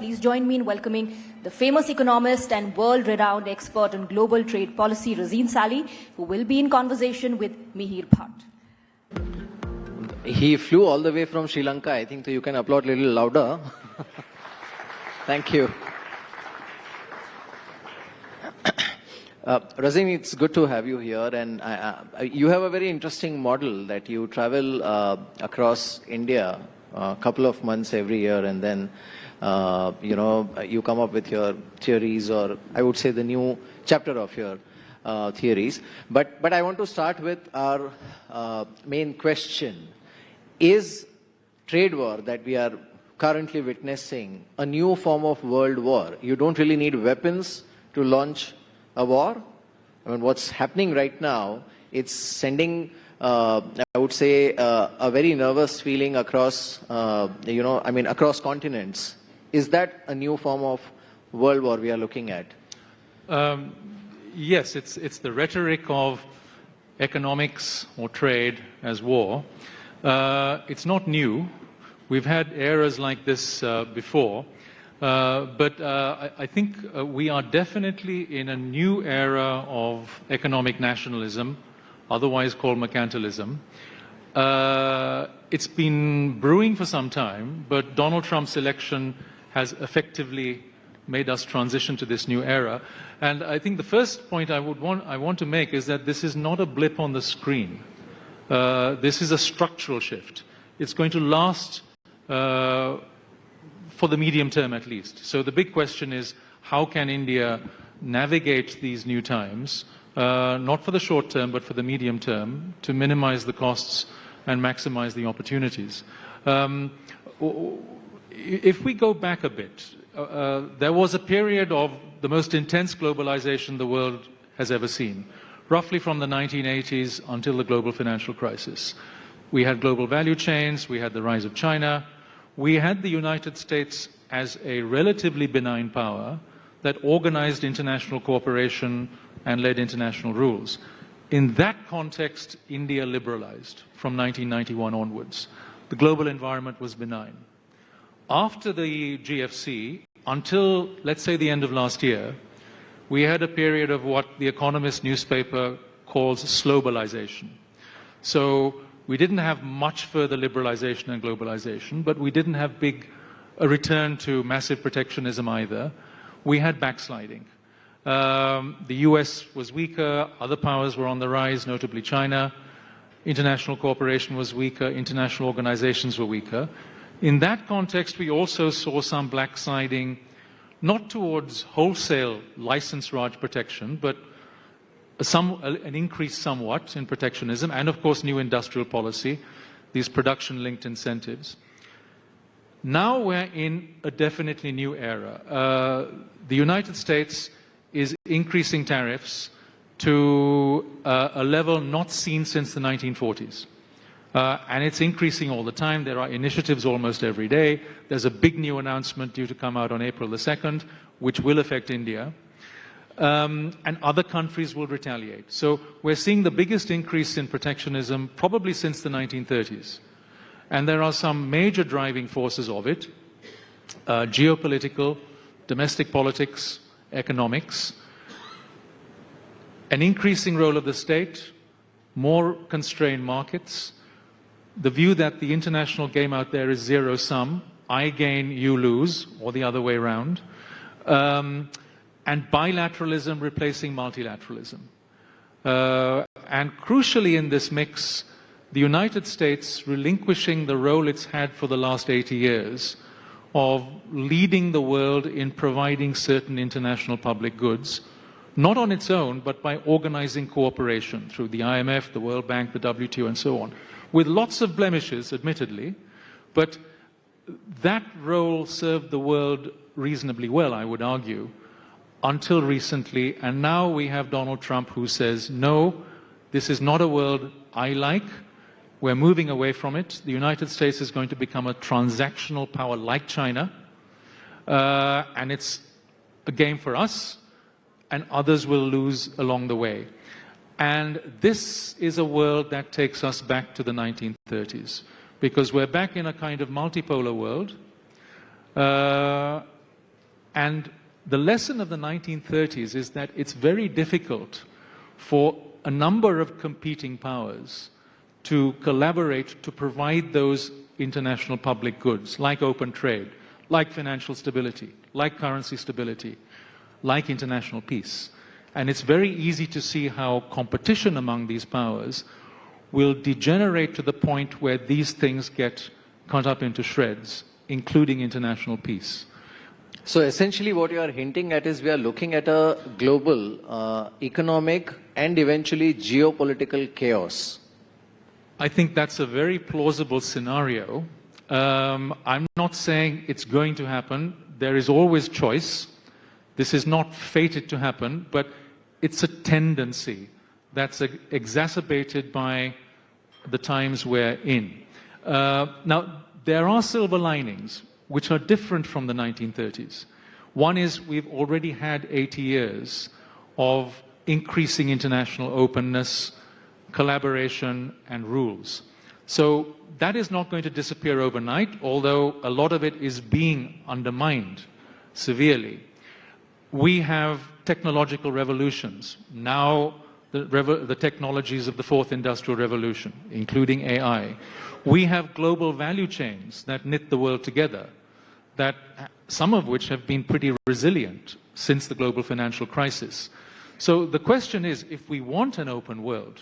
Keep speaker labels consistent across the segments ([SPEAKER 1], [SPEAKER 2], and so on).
[SPEAKER 1] please join me in welcoming the famous economist and world-renowned expert on global trade policy, Razeen Sally, who will be in conversation with Mihir Bhatt.
[SPEAKER 2] He flew all the way from Sri Lanka. I think you can applaud a little louder. Thank you. Razeen, it's good to have you here. And you have a very interesting model that you travel across India a couple of months every year, and then you come up with your theories, or I would say the new chapter of your theories. But I want to start with our main question. Is trade war that we are currently witnessing a new form of world war? You don't really need weapons to launch a war. I mean, what's happening right now, it's sending, I would say, a very nervous feeling across, across continents. Is that a new form of world war we are looking at?
[SPEAKER 3] Yes, it's the rhetoric of economics or trade as war. It's not new. We've had eras like this before. But I think we are definitely in a new era of economic nationalism, otherwise called mercantilism. It's been brewing for some time, but Donald Trump's election has effectively made us transition to this new era. And I think the first point I want to make is that this is not a blip on the screen. This is a structural shift. It's going to last for the medium term at least. So the big question is, how can India navigate these new times, not for the short term, but for the medium term, to minimize the costs and maximize the opportunities? If we go back a bit, there was a period of the most intense globalization the world has ever seen, roughly from the 1980s until the global financial crisis. We had global value chains, we had the rise of China, we had the United States as a relatively benign power that organized international cooperation and led international rules. In that context, India liberalized from 1991 onwards. The global environment was benign. After the GFC, until, let's say, the end of last year, we had a period of what the Economist newspaper calls slowbalization. So we didn't have much further liberalization and globalization, but we didn't have a return to massive protectionism either. We had backsliding. The US was weaker, other powers were on the rise, notably China. International cooperation was weaker, international organizations were weaker. In that context, we also saw some backsliding, not towards wholesale license Raj protection, but an increase somewhat in protectionism, and of course new industrial policy, these production-linked incentives. Now we're in a definitely new era. The United States is increasing tariffs to a level not seen since the 1940s. And it's increasing all the time. There are initiatives almost every day. There's a big new announcement due to come out on April the 2nd, which will affect India. And other countries will retaliate. So we're seeing the biggest increase in protectionism probably since the 1930s. And there are some major driving forces of it: geopolitical, domestic politics, economics, an increasing role of the state, more constrained markets, the view that the international game out there is zero-sum, I gain, you lose, or the other way around, and bilateralism replacing multilateralism. And crucially in this mix, the United States relinquishing the role it's had for the last 80 years of leading the world in providing certain international public goods, not on its own, but by organizing cooperation through the IMF, the World Bank, the WTO, and so on, with lots of blemishes, admittedly, but that role served the world reasonably well, I would argue, until recently. And now we have Donald Trump who says, no, this is not a world I like. We're moving away from it. The United States is going to become a transactional power like China. And it's a game for us, and others will lose along the way. And this is a world that takes us back to the 1930s, because we're back in a kind of multipolar world. And the lesson of the 1930s is that it's very difficult for a number of competing powers to collaborate to provide those international public goods, like open trade, like financial stability, like currency stability, like international peace. And it's very easy to see how competition among these powers will degenerate to the point where these things get cut up into shreds, including international peace.
[SPEAKER 2] So essentially what you are hinting at is we are looking at a global economic and eventually geopolitical chaos.
[SPEAKER 3] I think that's a very plausible scenario. I'm not saying it's going to happen. There is always choice. This is not fated to happen, but it's a tendency that's exacerbated by the times we're in. Now, there are silver linings which are different from the 1930s. One is we've already had 80 years of increasing international openness, collaboration, and rules. So that is not going to disappear overnight, although a lot of it is being undermined severely. We have technological revolutions. Now, the technologies of the fourth industrial revolution, including AI. We have global value chains that knit the world together, that some of which have been pretty resilient since the global financial crisis. So the question is, if we want an open world,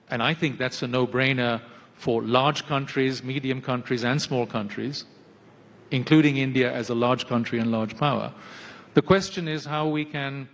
[SPEAKER 3] and I think that's a no-brainer for large countries, medium countries, and small countries, including India as a large country and large power, the question is how we can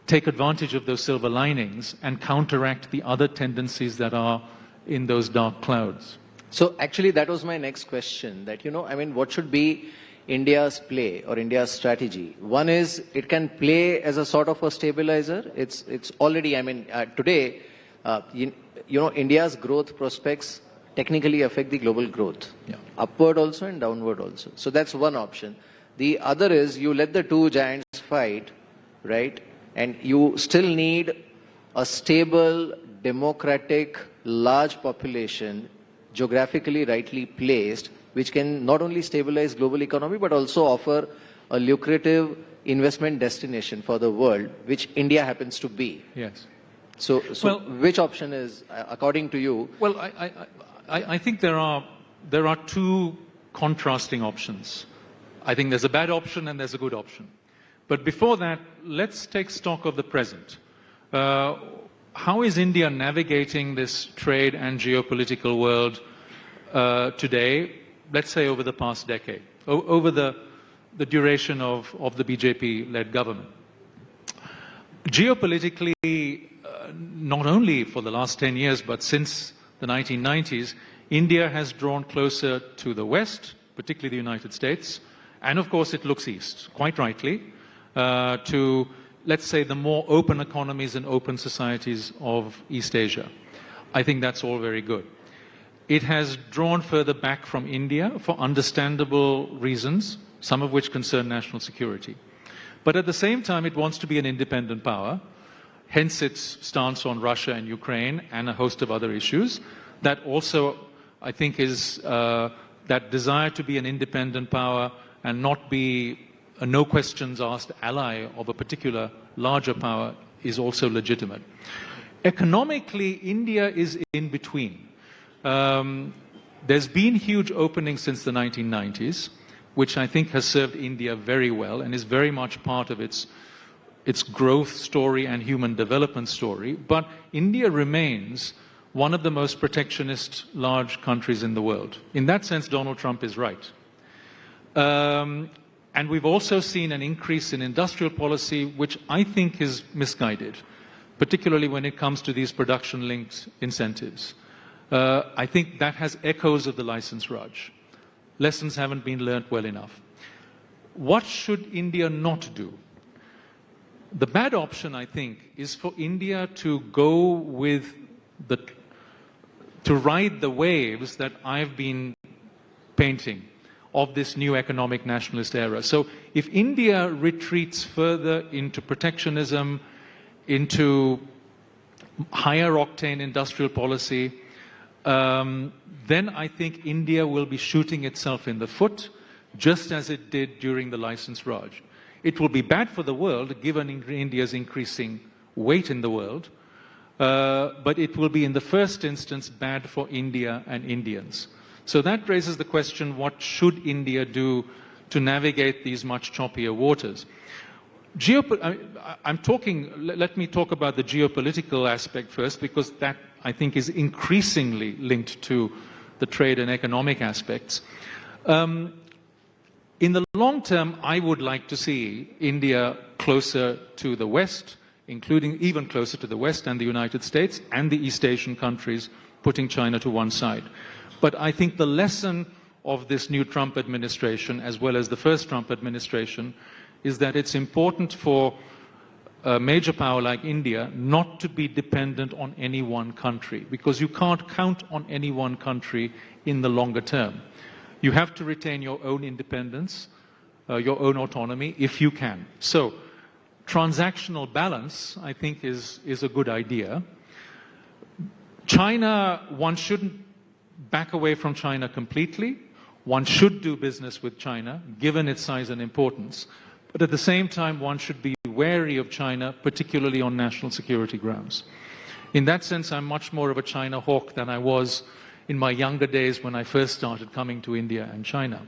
[SPEAKER 3] take advantage of those silver linings and counteract the other tendencies that are in those dark clouds.
[SPEAKER 2] So actually that was my next question, that, what should be India's play or India's strategy? One is it can play as a sort of a stabilizer. It's already, today, India's growth prospects technically affect the global growth, upward also and downward also. So that's one option. The other is you let the two giants fight, right? And you still need a stable, democratic, large population, geographically rightly placed, which can not only stabilize global economy, but also offer a lucrative investment destination for the world, which India happens to be.
[SPEAKER 3] Yes.
[SPEAKER 2] So well, which option is, according to you?
[SPEAKER 3] Well, I think there are two contrasting options. I think there's a bad option and there's a good option. But before that, let's take stock of the present. How is India navigating this trade and geopolitical world today, let's say over the past decade, over the duration of the BJP-led government? Geopolitically, not only for the last 10 years, but since the 1990s, India has drawn closer to the West, particularly the United States, and of course it looks east, quite rightly, to, let's say, the more open economies and open societies of East Asia. I think that's all very good. It has drawn further back from India for understandable reasons, some of which concern national security. But at the same time, it wants to be an independent power, hence its stance on Russia and Ukraine and a host of other issues. That also, I think, is that desire to be an independent power and not be a no questions asked ally of a particular larger power is also legitimate. Economically, India is in between. There's been huge openings since the 1990s, which I think has served India very well and is very much part of its growth story and human development story. But India remains one of the most protectionist large countries in the world. In that sense, Donald Trump is right. And we've also seen an increase in industrial policy, which I think is misguided, particularly when it comes to these production-linked incentives. I think that has echoes of the license Raj. Lessons haven't been learnt well enough. What should India not do? The bad option, I think, is for India to go with to ride the waves that I've been painting of this new economic nationalist era. So if India retreats further into protectionism, into higher octane industrial policy, then I think India will be shooting itself in the foot just as it did during the license Raj. It will be bad for the world, given India's increasing weight in the world, but it will be in the first instance bad for India and Indians. So that raises the question, what should India do to navigate these much choppier waters? Let me talk about the geopolitical aspect first, because that, I think, is increasingly linked to the trade and economic aspects. In the long term, I would like to see India closer to the West, including even closer to the West and the United States and the East Asian countries, putting China to one side. But I think the lesson of this new Trump administration, as well as the first Trump administration, is that it's important for a major power like India not to be dependent on any one country, because you can't count on any one country in the longer term. You have to retain your own independence, your own autonomy, if you can. So, transactional balance, I think, is a good idea. China, one shouldn't back away from China completely. One should do business with China, given its size and importance. But at the same time, one should be wary of China, particularly on national security grounds. In that sense, I'm much more of a China hawk than I was in my younger days when I first started coming to India and China.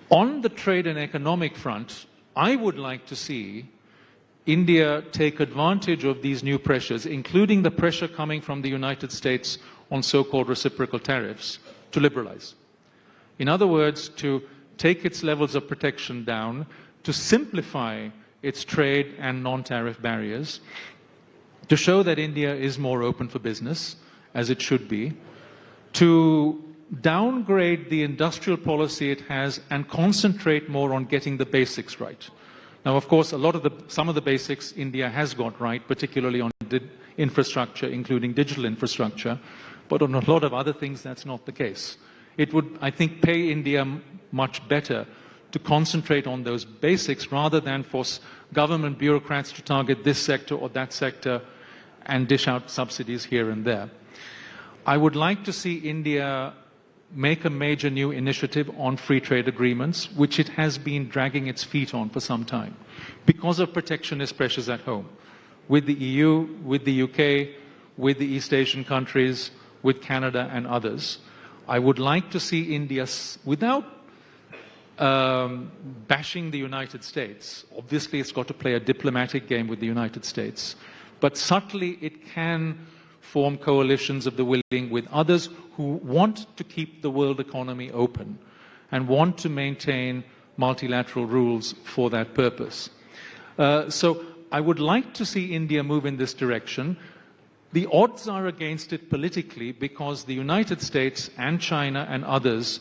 [SPEAKER 3] On the trade and economic front, I would like to see India take advantage of these new pressures, including the pressure coming from the United States on so-called reciprocal tariffs, to liberalize. In other words, to take its levels of protection down, to simplify its trade and non-tariff barriers, to show that India is more open for business, as it should be, to downgrade the industrial policy it has and concentrate more on getting the basics right. Now, of course, some of the basics India has got right, particularly on infrastructure, including digital infrastructure, but on a lot of other things, that's not the case. It would, I think, pay India much better to concentrate on those basics rather than force government bureaucrats to target this sector or that sector and dish out subsidies here and there. I would like to see India make a major new initiative on free trade agreements, which it has been dragging its feet on for some time, because of protectionist pressures at home, with the EU, with the UK, with the East Asian countries, with Canada and others. I would like to see India, without bashing the United States, obviously it's got to play a diplomatic game with the United States, but subtly it can form coalitions of the willing with others who want to keep the world economy open and want to maintain multilateral rules for that purpose. So I would like to see India move in this direction. The odds are against it politically because the United States and China and others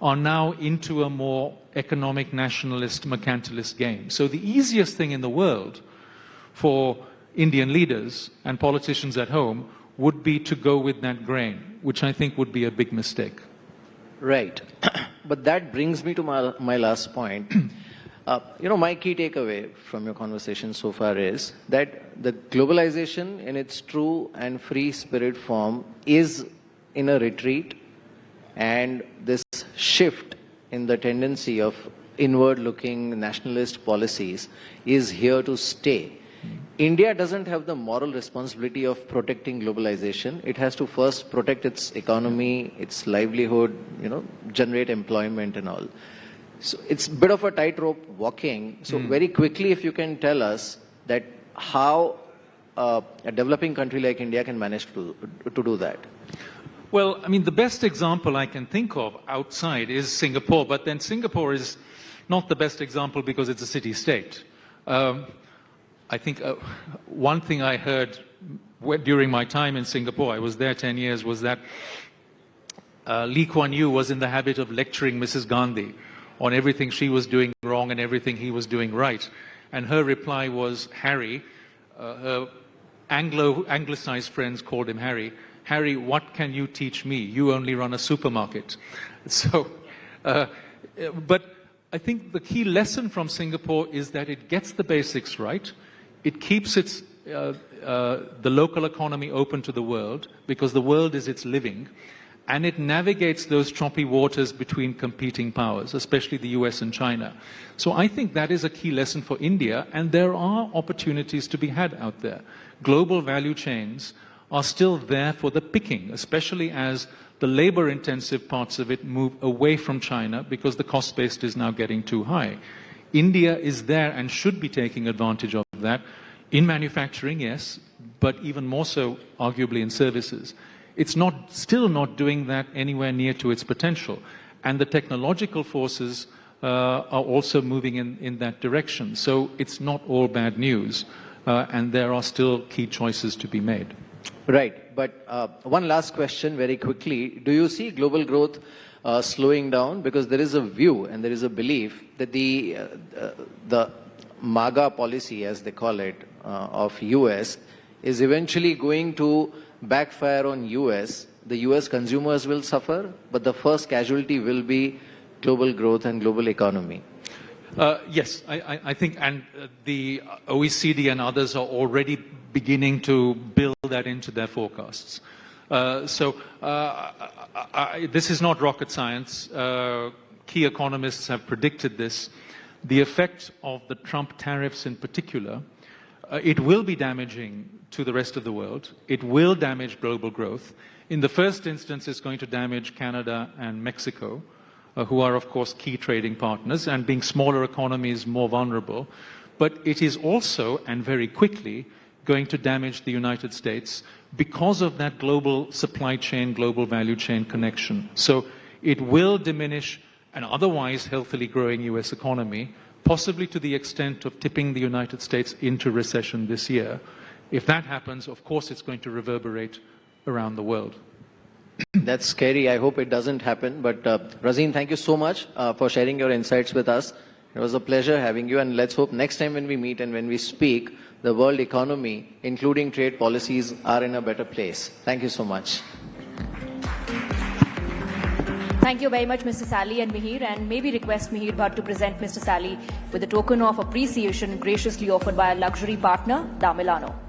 [SPEAKER 3] are now into a more economic nationalist, mercantilist game. So the easiest thing in the world for Indian leaders and politicians at home would be to go with that grain, which I think would be a big mistake.
[SPEAKER 2] Right. But that brings me to my last point. My key takeaway from your conversation so far is that the globalization in its true and free spirit form is in a retreat, and this shift in the tendency of inward-looking nationalist policies is here to stay. India doesn't have the moral responsibility of protecting globalization. It has to first protect its economy, its livelihood, generate employment and all. So it's a bit of a tightrope walking. So very quickly, if you can tell us that how a developing country like India can manage to do that.
[SPEAKER 3] Well, I mean, the best example I can think of outside is Singapore, but then Singapore is not the best example because it's a city-state. I think one thing I heard during my time in Singapore, I was there 10 years, was that Lee Kuan Yew was in the habit of lecturing Mrs. Gandhi on everything she was doing wrong and everything he was doing right. And her reply was, Harry, her anglicized friends called him Harry, Harry, what can you teach me? You only run a supermarket. So, but I think the key lesson from Singapore is that it gets the basics right. It keeps the local economy open to the world because the world is its living. and it navigates those choppy waters between competing powers, especially the US and China. So I think that is a key lesson for India, and there are opportunities to be had out there. Global value chains are still there for the picking, especially as the labor-intensive parts of it move away from China because the cost base is now getting too high. India is there and should be taking advantage of that in manufacturing, yes, but even more so, arguably, in services. It's still not doing that anywhere near to its potential. And the technological forces are also moving in that direction. So it's not all bad news, and there are still key choices to be made.
[SPEAKER 2] Right. But one last question very quickly. Do you see global growth slowing down? Because there is a view and there is a belief that the MAGA policy, as they call it, of US is eventually going to backfire on US. The US consumers will suffer, but the first casualty will be global growth and global economy.
[SPEAKER 3] Yes, I think, and the OECD and others are already beginning to build that into their forecasts. This is not rocket science. Key economists have predicted this. The effect of the Trump tariffs in particular, it will be damaging to the rest of the world. It will damage global growth. In the first instance, it's going to damage Canada and Mexico, who are, of course, key trading partners, and being smaller economies, more vulnerable. But it is also, and very quickly, going to damage the United States because of that global supply chain, global value chain connection. So it will diminish an otherwise healthily growing US economy, possibly to the extent of tipping the United States into recession this year. If that happens, of course, it's going to reverberate around the world.
[SPEAKER 2] That's scary. I hope it doesn't happen. But Razeen, thank you so much for sharing your insights with us. It was a pleasure having you, and let's hope next time when we meet and when we speak, the world economy, including trade policies, are in a better place. Thank you so much.
[SPEAKER 1] Thank you very much, Mr. Sally and Mihir, and maybe request Mihir Bhatt to present Mr. Sally with a token of appreciation graciously offered by our luxury partner, Da Milano.